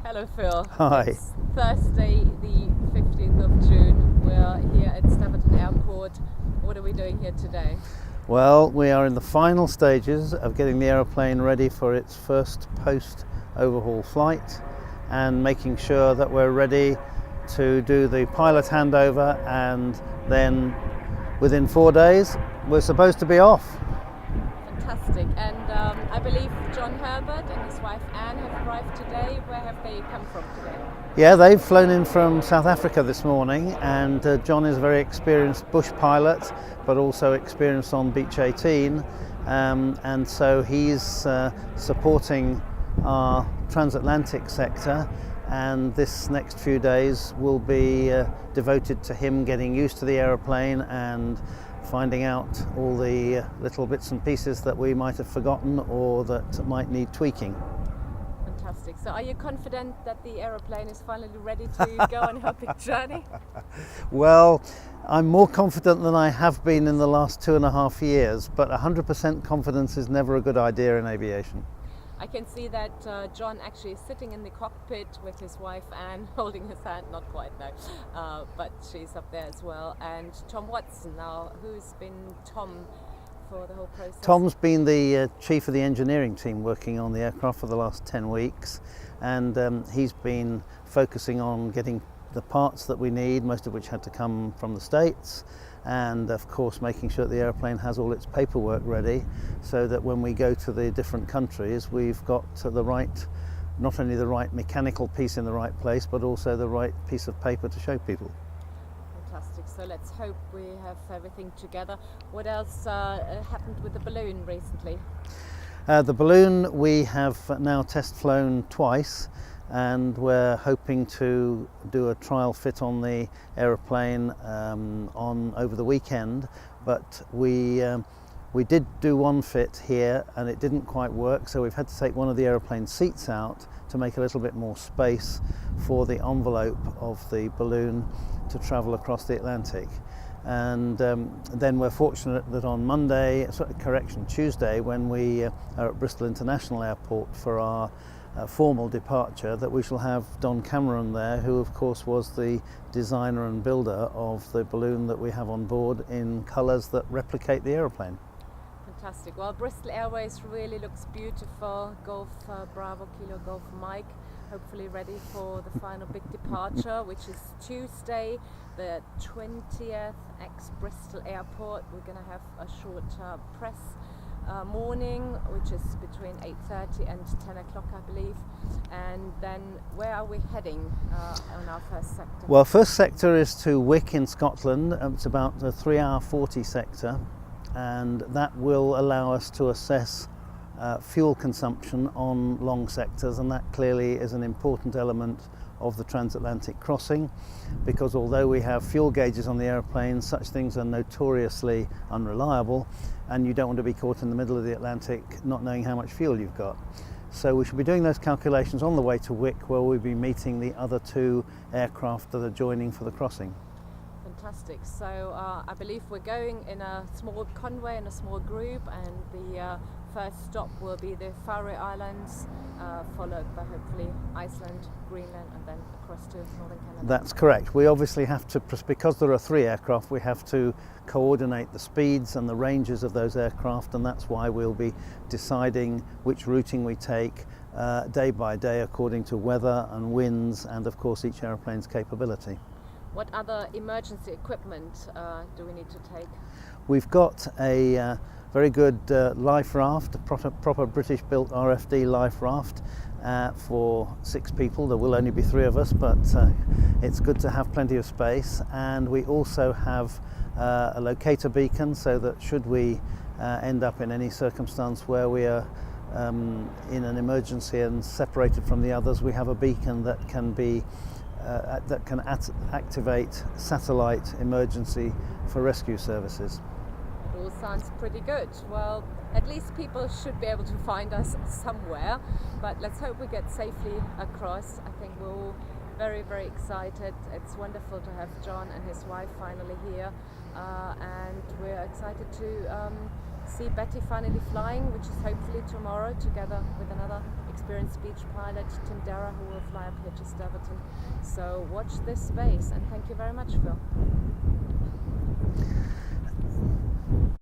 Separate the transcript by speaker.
Speaker 1: Hello Phil.
Speaker 2: Hi.
Speaker 1: It's Thursday the 15th of June. We're here at Staverton Airport. What are we doing here today?
Speaker 2: Well, we are in the final stages of getting the aeroplane ready for its first post-overhaul flight and making sure that we're ready to do the pilot handover, and then within 4 days we're supposed to be off.
Speaker 1: Fantastic. And I believe John Herbert and his wife Anne have arrived today. Where have they come from today?
Speaker 2: Yeah, they've flown in from South Africa this morning, and John is a very experienced bush pilot, but also experienced on Beech 18, and so he's supporting our transatlantic sector, and this next few days will be devoted to him getting used to the aeroplane and finding out all the little bits and pieces that we might have forgotten or that might need tweaking.
Speaker 1: Fantastic. So are you confident that the aeroplane is finally ready to go on a big journey?
Speaker 2: Well, I'm more confident than I have been in the last 2.5 years, but 100% confidence is never a good idea in aviation.
Speaker 1: I can see that John actually is sitting in the cockpit with his wife Anne holding his hand, not quite no, but she's up there as well. And Tom Watson now, who's been Tom for the whole process?
Speaker 2: Tom's been the chief of the engineering team working on the aircraft for the last 10 weeks, and he's been focusing on getting the parts that we need, most of which had to come from the States, and of course making sure that the airplane has all its paperwork ready so that when we go to the different countries we've got not only the right mechanical piece in the right place, but also the right piece of paper to show people.
Speaker 1: Fantastic. So let's hope we have everything together. What else happened with the balloon recently?
Speaker 2: The balloon we have now test flown twice, and we're hoping to do a trial fit on the aeroplane over the weekend, but we did do one fit here and it didn't quite work, so we've had to take one of the aeroplane seats out to make a little bit more space for the envelope of the balloon to travel across the Atlantic. And then we're fortunate that on Tuesday, when we are at Bristol International Airport for our formal departure, that we shall have Don Cameron there, who of course was the designer and builder of the balloon that we have on board in colours that replicate the aeroplane.
Speaker 1: Fantastic. Well, Bristol Airways really looks beautiful. Golf Bravo Kilo Golf Mike, hopefully ready for the final big departure, which is Tuesday the 20th, ex-Bristol Airport. We're going to have a short press morning, which is between 8:30 and 10 o'clock, I believe. And then where are we heading on our first sector?
Speaker 2: Well, first sector is to Wick in Scotland. It's about a 3-hour 40 sector, and that will allow us to assess fuel consumption on long sectors, and that clearly is an important element of the transatlantic crossing, because although we have fuel gauges on the airplane, such things are notoriously unreliable, and you don't want to be caught in the middle of the Atlantic not knowing how much fuel you've got. So we should be doing those calculations on the way to Wick, where we'll be meeting the other 2 aircraft that are joining for the crossing.
Speaker 1: Fantastic. So I believe we're going in a small convoy, in a small group, and the first stop will be the Faroe Islands, followed by hopefully Iceland, Greenland, and then across to northern Canada.
Speaker 2: That's correct. We obviously have to, because there are 3 aircraft, we have to coordinate the speeds and the ranges of those aircraft, and that's why we'll be deciding which routing we take day by day according to weather and winds and of course each airplane's capability.
Speaker 1: What other emergency equipment do we need to take?
Speaker 2: We've got a very good life raft, a proper British-built RFD life raft for 6 people. There will only be 3 of us, but it's good to have plenty of space. And we also have a locator beacon, so that should we end up in any circumstance where we are in an emergency and separated from the others, we have a beacon that can be activate satellite emergency for rescue services.
Speaker 1: It all sounds pretty good. Well, at least people should be able to find us somewhere, but let's hope we get safely across. I think we're all very, very excited. It's wonderful to have John and his wife finally here, and we're excited to see Betty finally flying, which is hopefully tomorrow, together with another experienced Beech pilot, Tim Darragh, who will fly up here to Staverton. So watch this space, and thank you very much, Phil.